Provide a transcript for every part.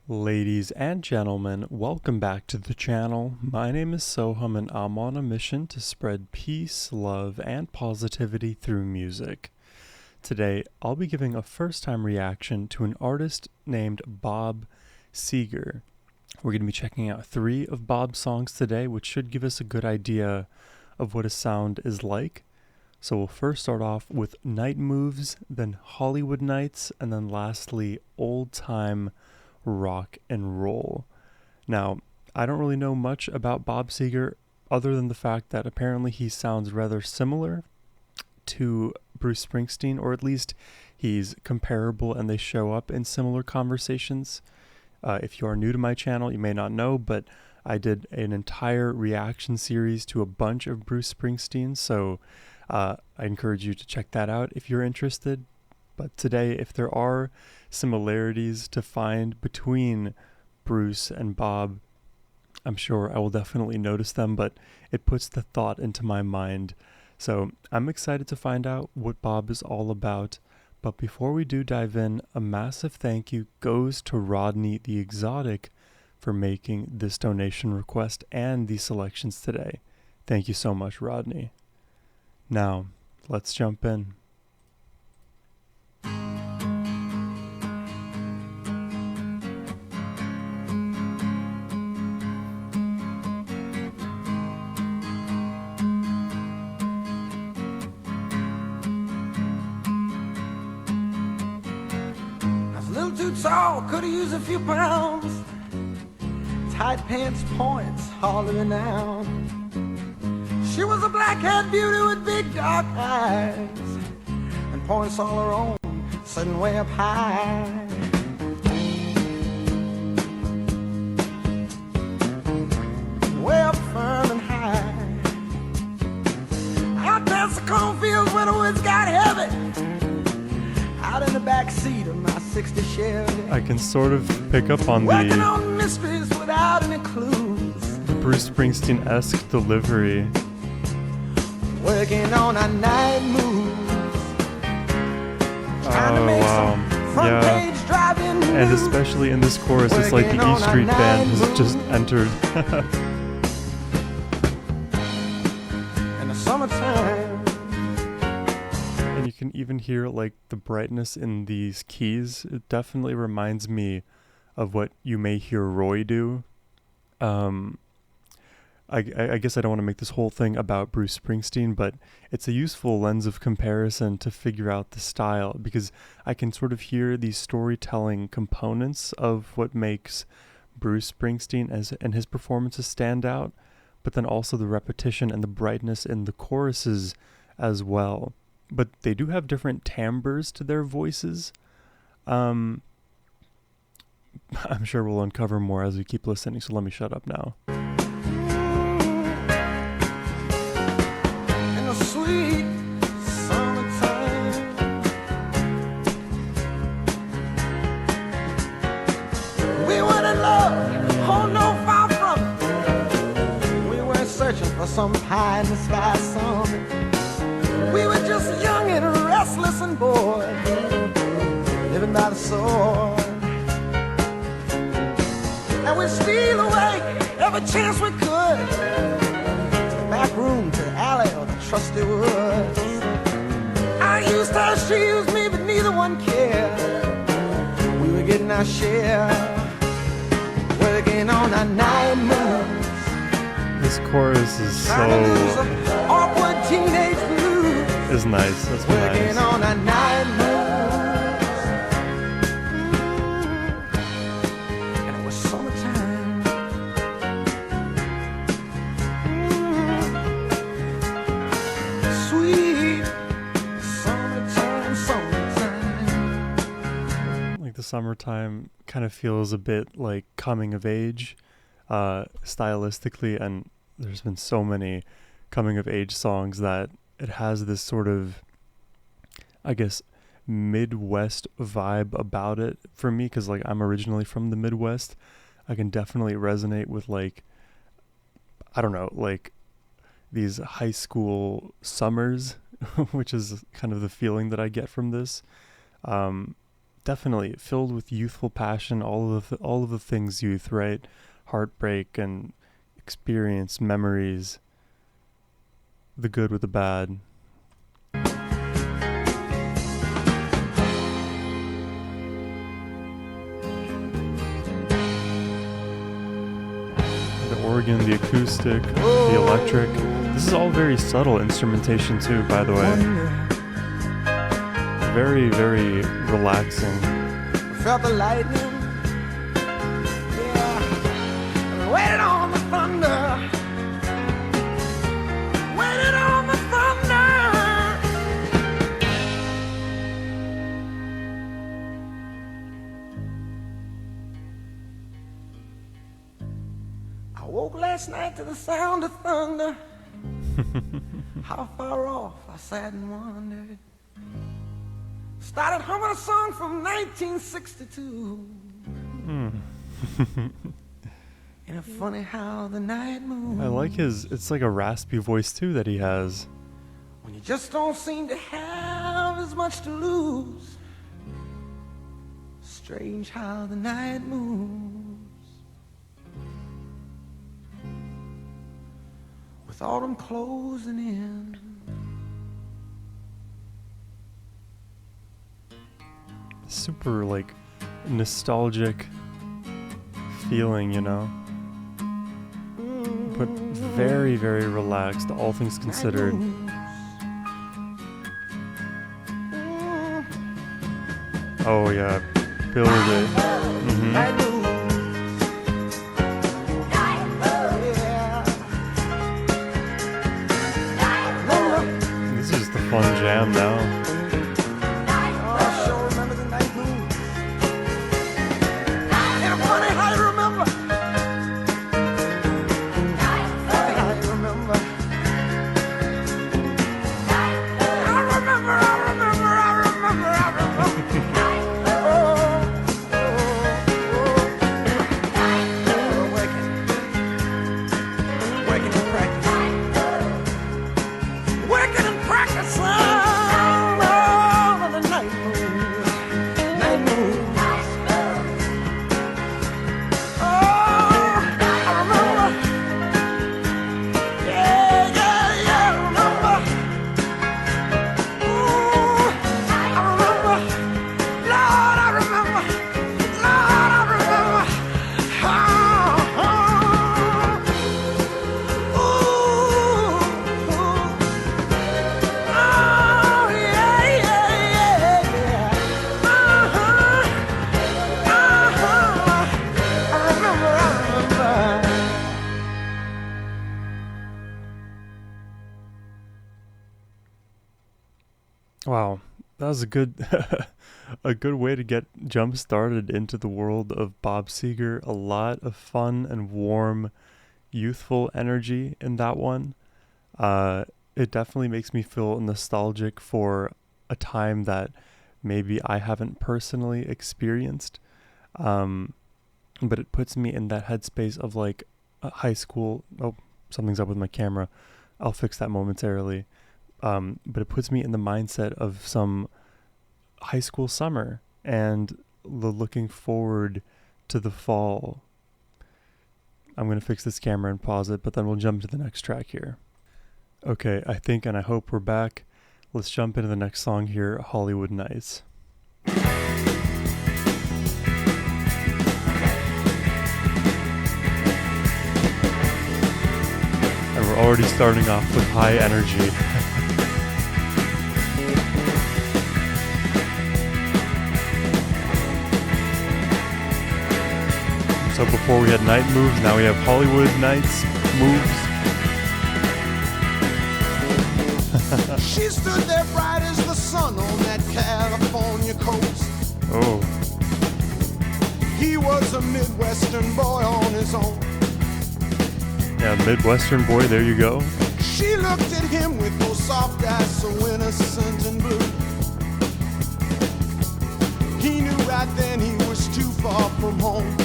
Ladies and gentlemen, welcome back to the channel. My name is Sohum and I'm on a mission to spread peace, love, and positivity through music. Today, I'll be giving a first-time reaction to an artist named Bob Seger. We're going to be checking out 3 of Bob's songs today, which should give us a good idea of what his sound is like. So we'll first start off with Night Moves, then Hollywood Nights, and then lastly, Old Time Rock and Roll. Now, I don't really know much about Bob Seger other than the fact that apparently he sounds rather similar to Bruce Springsteen, or at least he's comparable and they show up in similar conversations. If you are new to my channel, you may not know, but I did an entire reaction series to a bunch of Bruce Springsteen, so I encourage you to check that out if you're interested. But today, if there are similarities to find between Bruce and Bob, I'm sure I will definitely notice them, but it puts the thought into my mind. So I'm excited to find out what Bob is all about. But before we do dive in, a massive thank you goes to Rodney the Exotic for making this donation request and these selections today. Thank you so much, Rodney. Now, let's jump in. Too tall, could've used a few pounds. Tight pants points, all in renown. She was a black-haired beauty with big dark eyes and points all her own, sitting way up high. Way up firm and high. Out past the cornfields where the woods got heavy. Out in the back seat of my 60 Chevy. I can sort of pick up on working on mysteries without any clues. the Bruce Springsteen-esque delivery. Working on a night moves. Trying to make some front page driving news. And especially in this chorus, it's like the E Street Band has just entered. In the summertime. And you can even hear like the brightness in these keys. It definitely reminds me of what you may hear Roy do. I guess I don't want to make this whole thing about Bruce Springsteen, but it's a useful lens of comparison to figure out the style, because I can sort of hear these storytelling components of what makes Bruce Springsteen and his performances stand out, but then also the repetition and the brightness in the choruses as well. But they do have different timbres to their voices. I'm sure we'll uncover more as we keep listening, so let me shut up now. In the sweet summertime, we were in love, oh no, far from it. We were searching for some pie in the sky summit. We were just young and restless and bored, living by the sword. And we'd steal away every chance we could, to the back room, to the alley, or the trusty woods. I used her, she used me, but neither one cared. We were getting our share, working on our night moves. This chorus is so awkward teenage blues. Is nice. That's working nice. On a night moves. And it was summertime. Sweet summertime, summertime. Like the summertime kind of feels a bit like coming of age, stylistically, and there's been so many coming of age songs that it has this sort of, I guess, Midwest vibe about it for me, because like I'm originally from the Midwest. I can definitely resonate with, like, I don't know, like these high school summers, which is kind of the feeling that I get from this. definitely filled with youthful passion, all of the things youth, right? Heartbreak and experience, memories, the good with the bad. The organ, the acoustic, the electric. This is all very subtle instrumentation too, by the way. Very, very relaxing. Felt the lightning. Yeah. Waited on the thunder. Waited on the thunder. I woke last night to the sound of thunder. How far off I sat and wondered. Started humming a song from 1962. And it's funny how the night moves. I like it's like a raspy voice too that he has. When you just don't seem to have as much to lose. Strange how the night moves. With autumn closing in. Super like nostalgic feeling, you know, but very, very relaxed, all things considered. Oh yeah, build it. This is the fun jam now. Wow, that was a good a good way to get jump started into the world of Bob Seger. A lot of fun and warm, youthful energy in that one. It definitely makes me feel nostalgic for a time that maybe I haven't personally experienced. But it puts me in that headspace of like high school. Oh, something's up with my camera. I'll fix that momentarily. But it puts me in the mindset of some high school summer and looking forward to the fall. I'm going to fix this camera and pause it, but then we'll jump to the next track here. Okay, I think and I hope we're back. Let's jump into the next song here, Hollywood Nights. And we're already starting off with high energy. So before we had night moves, now we have Hollywood Nights moves. She stood there bright as the sun on that California coast. Oh. He was a Midwestern boy on his own. Yeah, Midwestern boy, there you go. She looked at him with those soft eyes so innocent and blue. He knew right then he was too far from home.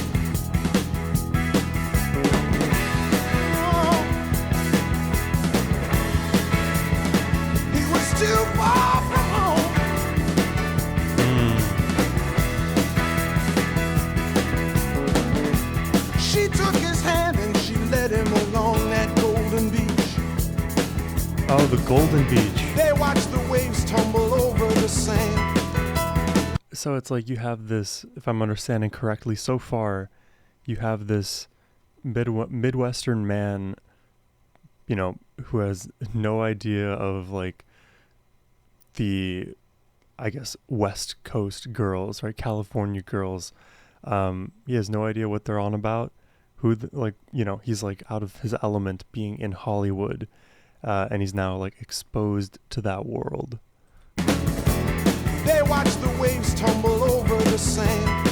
Too far from home. She took his hand and she led him along that golden beach. Oh, the Golden Beach. They watched the waves tumble over the sand. So it's like you have this, if I'm understanding correctly so far, you have this Midwestern man, you know, who has no idea of like the, I guess, West Coast girls, right? California girls. He has no idea what they're on about. He's like out of his element being in Hollywood. And he's now like exposed to that world. They watch the waves tumble over the sand.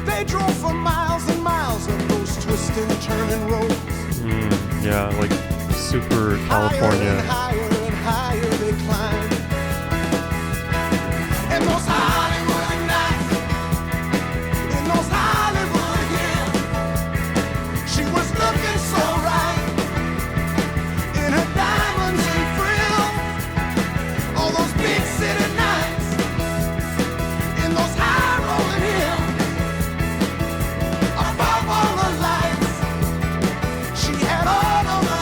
They drove for miles and miles of those twisting, turning roads. Yeah, like super California. Higher and higher they climbed. And those Hollywood nights, in those Hollywood hills, she was looking so right in her diamonds and frills. All those big city nights, in those high rolling hills, above all the lights, she had all of the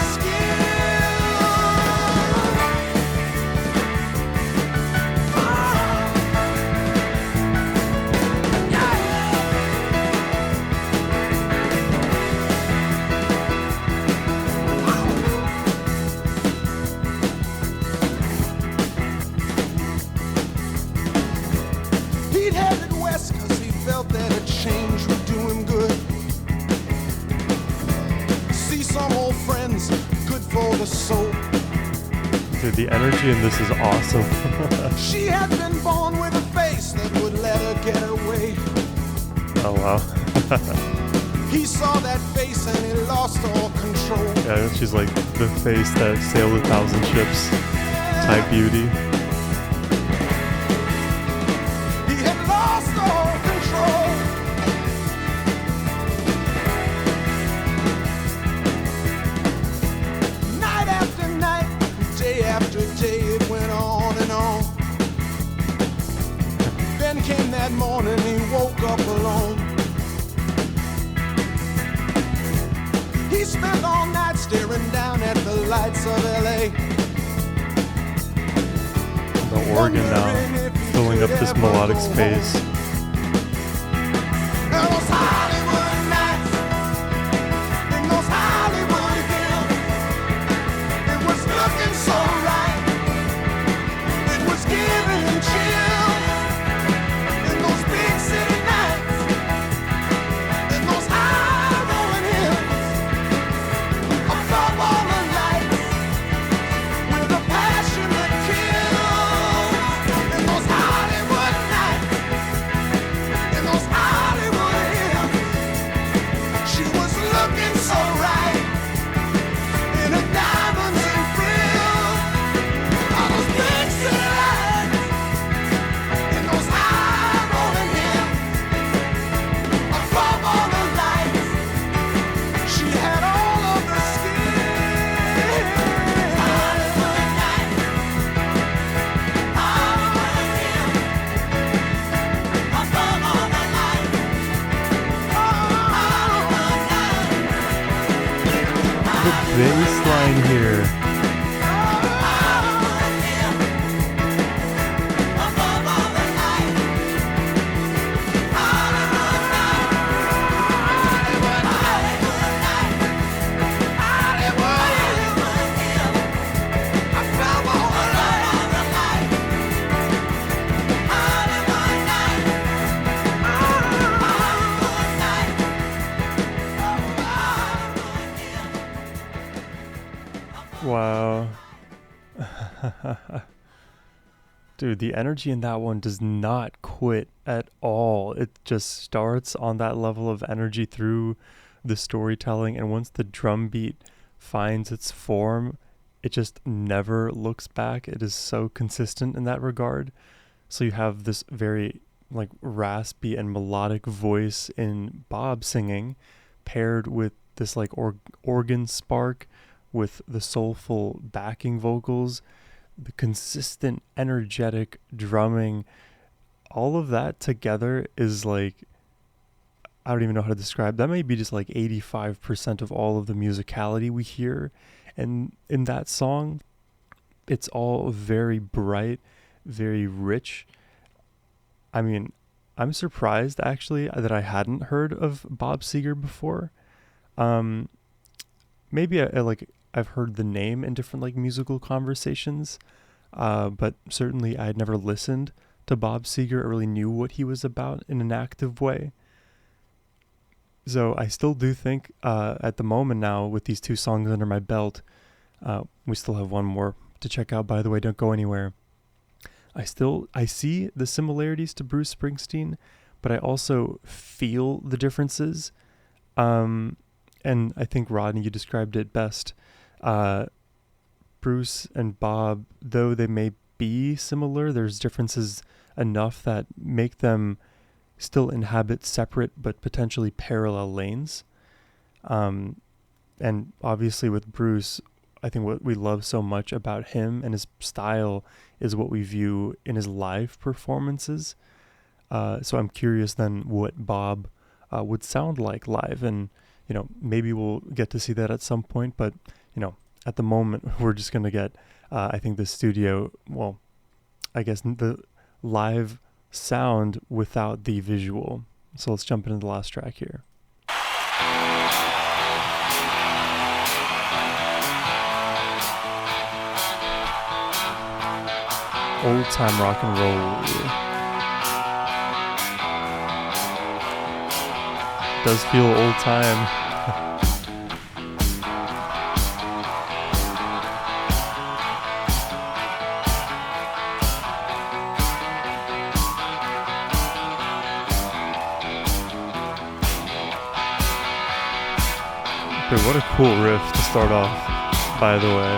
He'd headed west cause he felt that a change would do him good. See some old friends, good for the soul. Dude, the energy in this is awesome. She had been born with a face that would let her get away. Oh, wow. He saw that face and he lost all control. Yeah, she's like the face that sailed 1,000 ships type beauty. He had lost all control. Night after night, day after day, it went on and on. Then came that morning, he woke up alone. He spent all night staring down at the lights of L.A. The organ now filling up this melodic space. And those Hollywood nights, in those Hollywood hills, it was looking so right, it was giving him chills. In those big city nights, in those high rolling hills, above all the lights, with a passion that kills. In those Hollywood nights, in those Hollywood hills, she was looking so right in her diamonds and frills. All those big city lights, in those high rolling hills, above all the lights, she had all of the skill. Hollywood nights, Hollywood hills, above all the lights, Hollywood nights. The bass line here. Wow. Dude, the energy in that one does not quit at all. It just starts on that level of energy through the storytelling, and once the drum beat finds its form, it just never looks back. It is so consistent in that regard. So you have this very like raspy and melodic voice in Bob singing, paired with this like organ spark with the soulful backing vocals, the consistent energetic drumming. All of that together is like I don't even know how to describe. That may be just like 85% of all of the musicality we hear. And in that song, it's all very bright, very rich. I mean, I'm surprised actually that I hadn't heard of Bob Seger before. Um, Maybe I've heard the name in different like musical conversations, but certainly I had never listened to Bob Seger or really knew what he was about in an active way. So I still do think at the moment now, with these 2 songs under my belt, we still have one more to check out, by the way, don't go anywhere. I see the similarities to Bruce Springsteen, but I also feel the differences. And I think, Rodney, you described it best. Bruce and Bob, though they may be similar, there's differences enough that make them still inhabit separate but potentially parallel lanes. And obviously with Bruce, I think what we love so much about him and his style is what we view in his live performances. So I'm curious then what Bob would sound like live. And, maybe we'll get to see that at some point. But, at the moment, we're just going to get, I think, the studio, well, I guess the live sound without the visual. So let's jump into the last track here. Old time rock and roll. Does feel old time. Dude, what a cool riff to start off, by the way.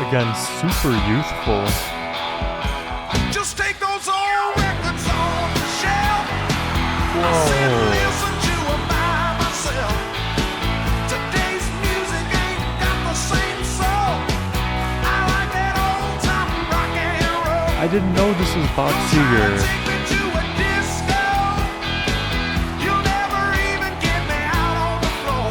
Again, super youthful. Just take those old records off the shelf. Whoa. Listen to 'em by myself. Today's music ain't got the same soul. I like that old time rock and roll. I didn't know this was Bob Seger. Take me to a disco. You'll never even get me out on the floor.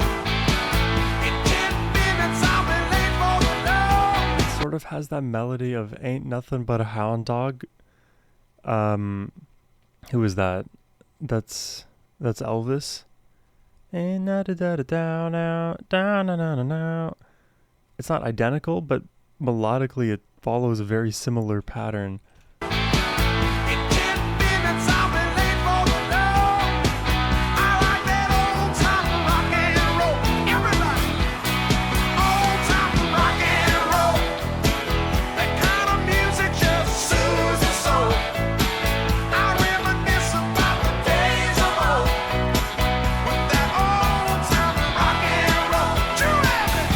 In 10 minutes I'll be late for the door. It sort of has that melody of Ain't Nothing But a Hound Dog. Who is that? That's Elvis. Ain't nothing but a down out, down, down, down, down. It's not identical, but melodically it follows a very similar pattern. In 10 minutes I'll be late for the door. I like that old time rock and roll. Everybody, old time rock and roll. That kind of music just soothes the soul. I reminisce about the days of old with that old time rock and roll. True Rabbit.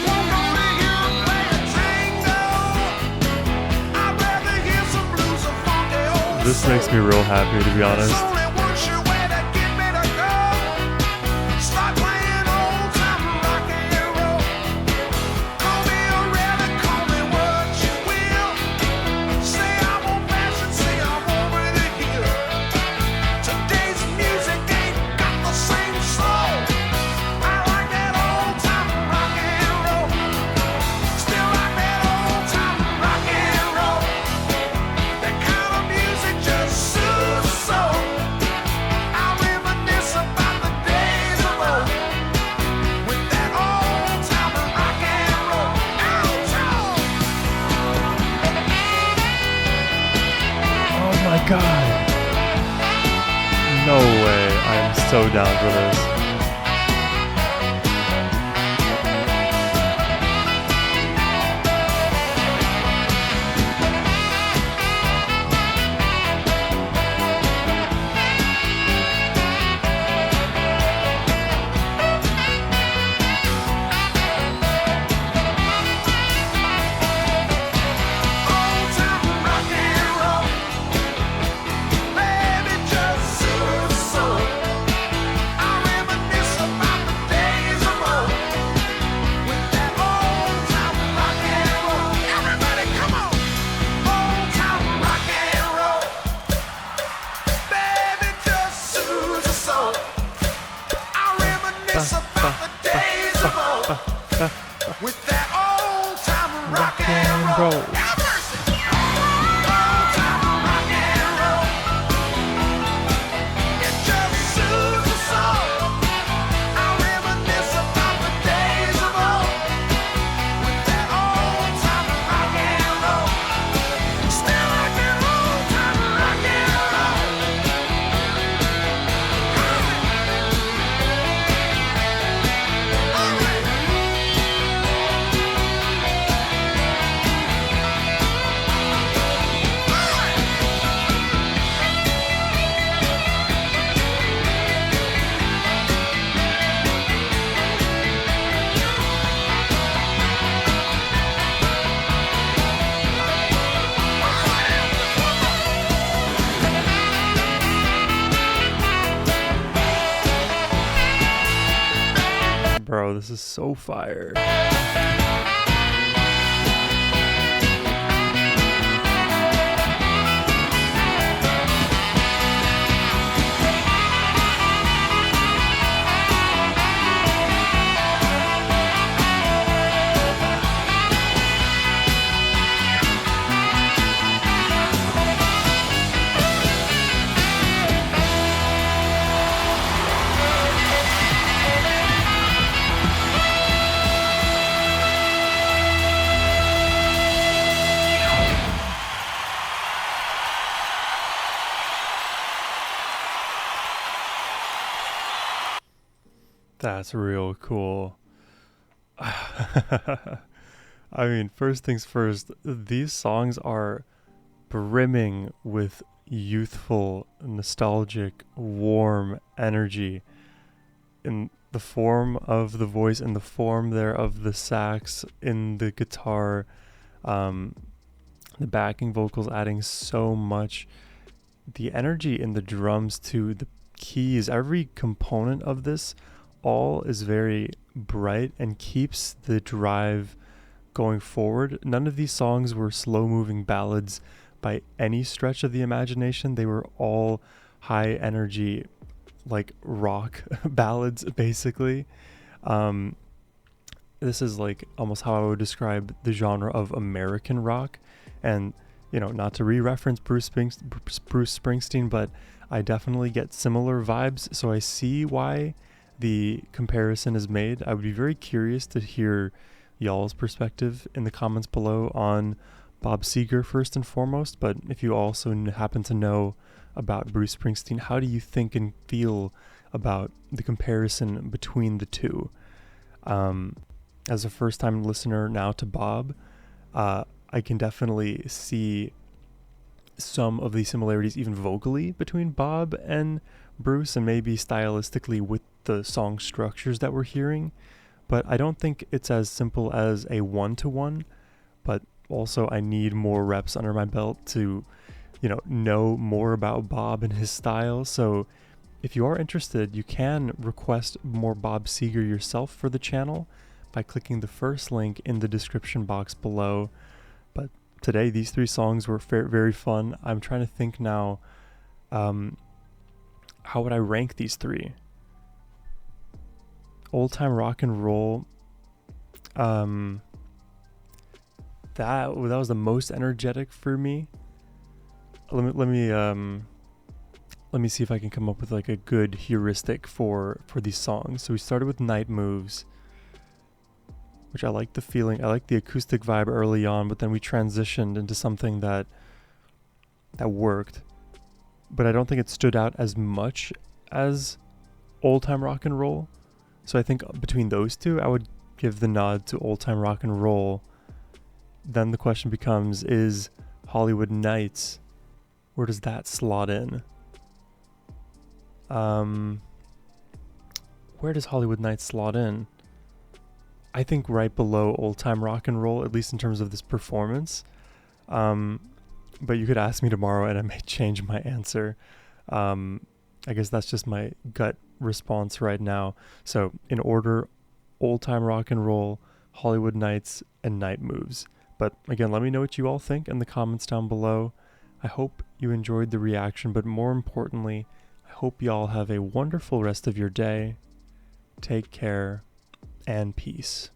Won't go to hear 'em play a tango. I'd rather hear some blues or funky old This makes me real happy, to be honest. It's only one sure way to get me to go. Start playing old time rock and roll. Call me a rebel, call me what you will. Say I'm old fashioned, say I'm over the hill. Today's music ain't got the same soul. I like that old time rock and roll. Still like that old time rock and roll. That kind of music just soothes the soul. I reminisce about the days of old with that old time rock and roll. Oh my god. No way. I'm so down for this. Old time and roll. Bro, this is so fire. That's real cool. I mean, first things first, these songs are brimming with youthful, nostalgic, warm energy in the form of the voice, in the form there of the sax, in the guitar, the backing vocals adding so much. The energy in the drums too, the keys, every component of this all is very bright and keeps the drive going forward. None of these songs were slow moving ballads by any stretch of the imagination. They were all high energy, like rock ballads, basically. This is like almost how I would describe the genre of American rock. And, you know, not to re-reference Bruce Springsteen, but I definitely get similar vibes. So I see why the comparison is made. I would be very curious to hear y'all's perspective in the comments below on Bob Seger first and foremost, but if you also happen to know about Bruce Springsteen, how do you think and feel about the comparison between the two? As a first-time listener now to Bob, I can definitely see some of the similarities even vocally between Bob and Bruce, and maybe stylistically with the song structures that we're hearing, but I don't think it's as simple as a one-to-one. But also I need more reps under my belt to, know more about Bob and his style. So if you are interested, you can request more Bob Seger yourself for the channel by clicking the first link in the description box below. But today these three songs were very fun. I'm trying to think now, how would I rank these three? Old Time Rock and Roll, that was the most energetic for me. Let me see if I can come up with like a good heuristic for these songs. So we started with Night Moves, which I like the feeling. I like the acoustic vibe early on, but then we transitioned into something that worked. But I don't think it stood out as much as Old Time Rock and Roll. So I think between those two, I would give the nod to Old Time Rock and Roll. Then the question becomes, is Hollywood Nights, where does that slot in? Where does Hollywood Nights slot in? I think right below Old Time Rock and Roll, at least in terms of this performance. But you could ask me tomorrow and I may change my answer. I guess that's just my gut response right now. So in order, Old Time Rock and Roll, Hollywood Nights, and Night Moves. But again, let me know what you all think in the comments down below. I hope you enjoyed the reaction, but more importantly, I hope y'all have a wonderful rest of your day. Take care and peace.